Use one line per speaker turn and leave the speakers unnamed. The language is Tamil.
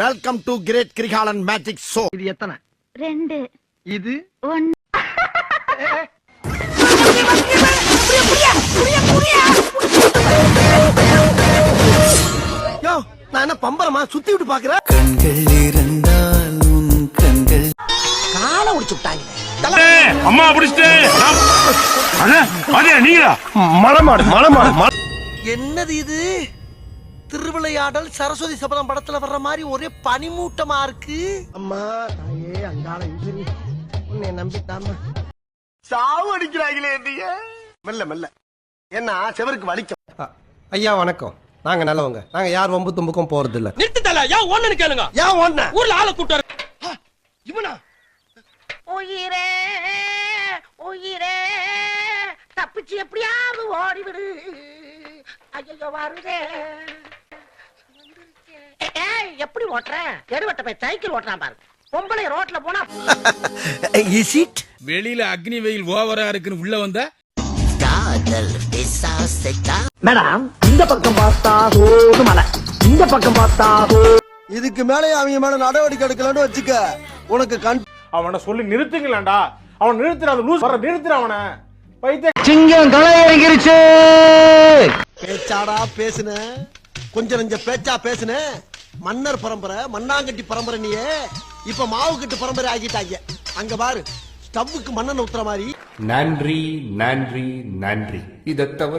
Welcome to great Kirikalan magic show.
இது எத்தனை?
2.
இது
1.
யோ, நான் என்ன பம்பரமா சுத்தி விட்டு பாக்குறேன்.
கண்கள் இருந்தால் உன் கண்கள்
கால உடிச்சு விட்டாங்க.
அம்மா பிடிச்சிட்டு நீங்களா
மலமாடு. என்னது இது? திருவிளையாடல் சரஸ்வதி சபதம் படத்துல வர்ற மாதிரி ஒரே பனிமூட்டமா இருக்கு. அம்மா தாயே அங்காள ஈஸ்வரி, உன்னை நம்பிட்டாம சாவு அடிக்கிறாங்களே. மெல்ல மெல்ல என்ன செவருக்கு வலிக்கும்.
ஐயா வணக்கம். நாங்க நல்லவங்க. நாங்க யார் வம்பு தும்புக்கும் போறது இல்ல.
நிறுத்தல. ஏன் ஒண்ணு கேளுங்க.
ஏன் ஒண்ணு?
ஊர்ல ஆளை கூட்டாரு. இவனா?
உயிரே உயிரே தப்பிச்சு எப்படியாவது ஓடிவிடு. ஐயோ வருதே. எப்படி ஓட்டுற? எடுவட்ட போய் சைக்கிள் ஓட்டுறான் பாரு. பொம்பளை ரோட்ல போனா
இஸ் இட்?
வெளியில அக்னி வெயில் ஓவரா இருக்குன்னு உள்ள வந்தா
மேடம், இந்த பக்கம் பார்த்தா சோறு மலை, இந்த பக்கம் பார்த்தா
இதுக்கு மேலே அவங்க மேல நடவடிக்கை எடுக்கலாம்னு வச்சுக்க. உனக்கு
அவனை சொல்லி நிறுத்துங்களேன்டா. அவன் நிறுத்துறான், லூஸ் வர நிறுத்துற அவனை. பைத்திய
சிங்கம் களை இறங்கிருச்சு.
பேச்சாடா பேசுன, கொஞ்சம் நெஞ்ச பேச்சா பேசுன. மன்னர் பரம்பரை, மண்ணாங்கட்டி பரம்பரை. நீயே இப்ப மாவு கட்டு பரம்பரை ஆகிட்டாங்க. அங்க பாரு, ஸ்டவ்வுக்கு மண்ணெண்ண ஊத்துற மாதிரி.
நன்றி நன்றி நன்றி. இதை தவிர